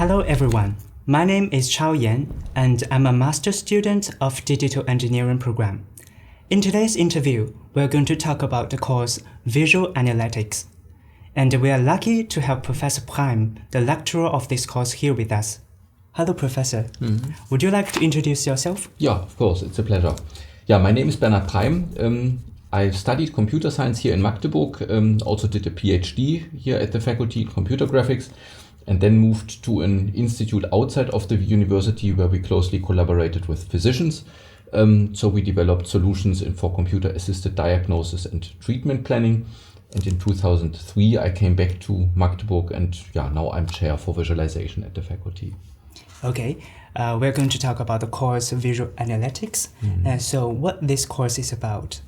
Hello everyone, my name is Chao Yan and I'm a master's student of Digital Engineering program. In today's interview, we're going to talk about the course Visual Analytics. And we are lucky to have Professor Prime, the lecturer of this course, here with us. Hello, Professor. Would you like to introduce yourself? Yeah, of course, it's a pleasure. Yeah, my name is Bernhard Prime. I studied computer science here in Magdeburg, also did a PhD here at the faculty in computer graphics, and then moved to an institute outside of the university where we closely collaborated with physicians. So we developed solutions for computer-assisted diagnosis and treatment planning. And in 2003, I came back to Magdeburg, and now I'm chair for visualization at the faculty. Okay, we're going to talk about the course Visual Analytics. So what this course is about?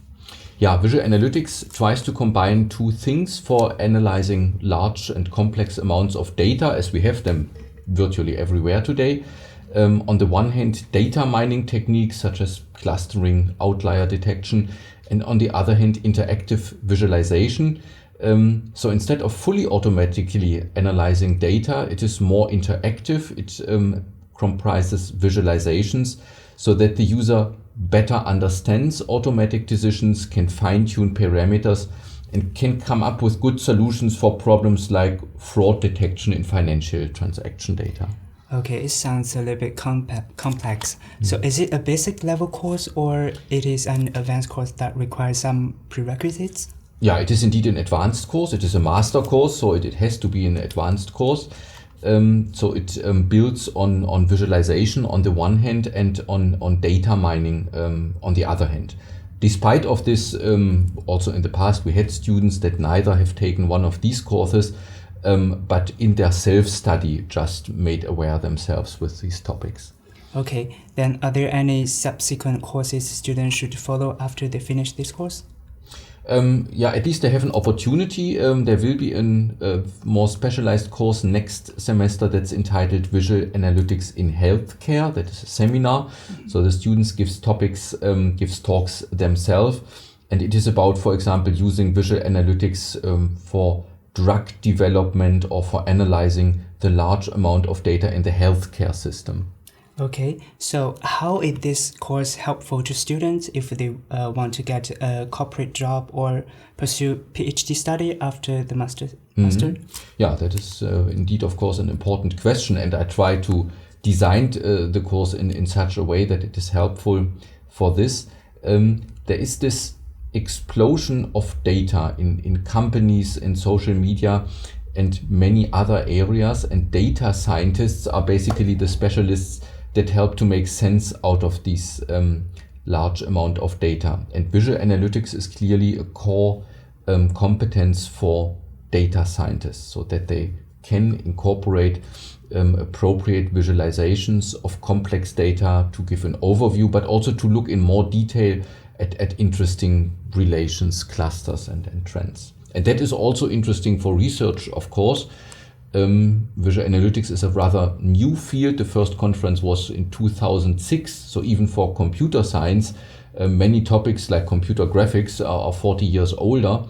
Yeah, Visual Analytics tries to combine two things for analyzing large and complex amounts of data as we have them virtually everywhere today. On the one hand, data mining techniques such as clustering, outlier detection, and on the other hand, interactive visualization. So instead of fully automatically analyzing data, it is more interactive. It comprises visualizations so that the user better understands automatic decisions, can fine-tune parameters, and can come up with good solutions for problems like fraud detection in financial transaction data. Okay, it sounds a little bit complex. So is it a basic level course or it is an advanced course that requires some prerequisites? Yeah, it is indeed an advanced course. It is a master course, so it has to be an advanced course. So it builds on visualization on the one hand and on data mining on the other hand. Despite of this, also in the past we had students that neither have taken one of these courses, but in their self-study just made aware themselves with these topics. Okay, then are there any subsequent courses students should follow after they finish this course? At least they have an opportunity. There will be a more specialized course next semester that's entitled Visual Analytics in Healthcare. That is a seminar. So the students gives talks themselves. And it is about, for example, using visual analytics for drug development or for analyzing the large amount of data in the healthcare system. Okay, so how is this course helpful to students if they want to get a corporate job or pursue PhD study after the master? Yeah, that is indeed, of course, an important question, and I try to design the course in such a way that it is helpful for this. There is this explosion of data in companies, in social media, and many other areas, and data scientists are basically the specialists that help to make sense out of these large amount of data. And visual analytics is clearly a core competence for data scientists, so that they can incorporate appropriate visualizations of complex data to give an overview, but also to look in more detail at interesting relations, clusters, and trends. And that is also interesting for research, of course. Visual analytics is a rather new field. The first conference was in 2006. So even for computer science, many topics like computer graphics are 40 years older.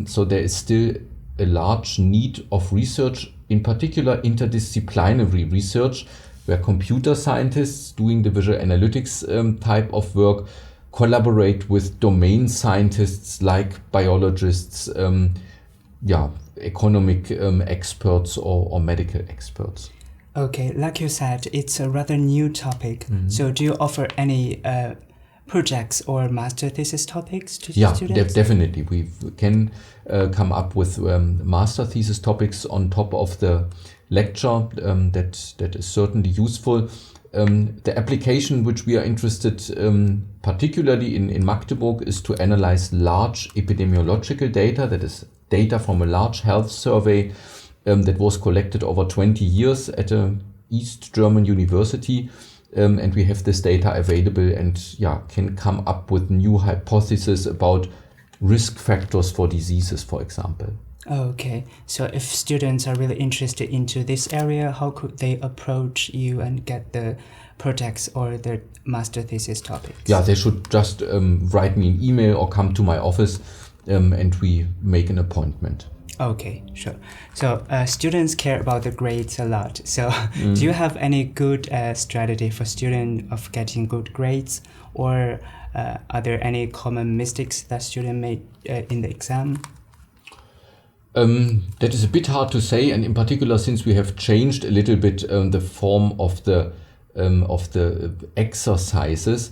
So there is still a large need of research, in particular interdisciplinary research, where computer scientists doing the visual analytics type of work collaborate with domain scientists like biologists, economic experts or medical experts. Okay, like you said, it's a rather new topic. So do you offer any projects or master thesis topics to students? Yeah, definitely. We can come up with master thesis topics on top of the lecture. That is certainly useful. The application which we are interested particularly in Magdeburg is to analyze large epidemiological data, that is data from a large health survey that was collected over 20 years at an East German university. And we have this data available and can come up with new hypotheses about risk factors for diseases, for example. Okay, so if students are really interested into this area, how could they approach you and get the projects or the master thesis topics? Yeah, they should just write me an email or come to my office. and we make an appointment. Okay, sure. So students care about the grades a lot. So do you have any good strategy for students of getting good grades, or are there any common mistakes that students make in the exam? That is a bit hard to say, and in particular, since we have changed a little bit the form of the exercises.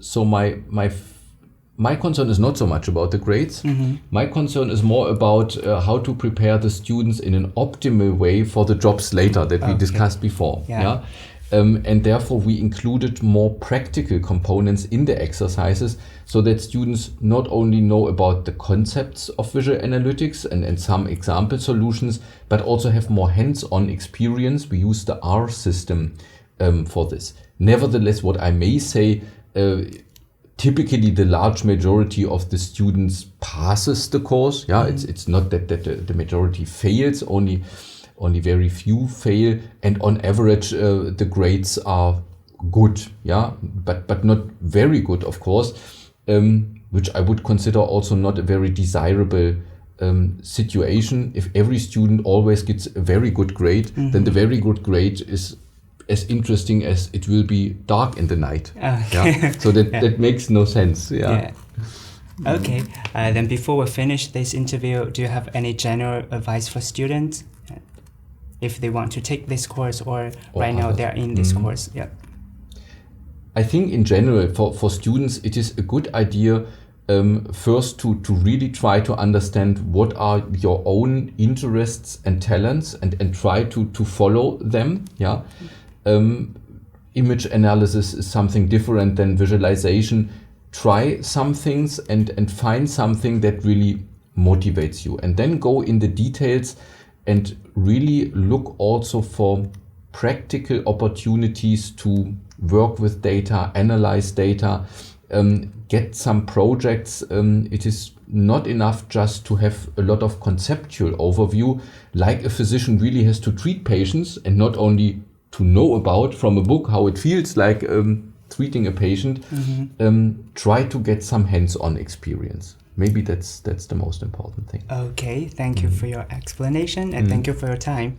So my concern is not so much about the grades. My concern is more about how to prepare the students in an optimal way for the jobs later that we discussed before. Yeah. And therefore we included more practical components in the exercises so that students not only know about the concepts of visual analytics and some example solutions, but also have more hands-on experience. We use the R system for this. Nevertheless, what I may say, typically the large majority of the students passes the course. Yeah, it's not that the majority fails, only very few fail, and on average the grades are good, yeah, but not very good, of course, which I would consider also not a very desirable situation. If every student always gets a very good grade, then the very good grade is as interesting as it will be dark in the night. Yeah? So that makes no sense. Yeah. Okay. Then before we finish this interview, do you have any general advice for students if they want to take this course, or right now they're in this course? Yeah. I think in general for students it is a good idea first to really try to understand what are your own interests and talents and try to follow them. Yeah. Image analysis is something different than visualization. Try some things and find something that really motivates you, and then go in the details and really look also for practical opportunities to work with data, analyze data, get some projects. It is not enough just to have a lot of conceptual overview, like a physician really has to treat patients and not only to know about from a book how it feels like treating a patient. Try to get some hands-on experience. Maybe that's the most important thing. Okay, thank you for your explanation, and thank you for your time.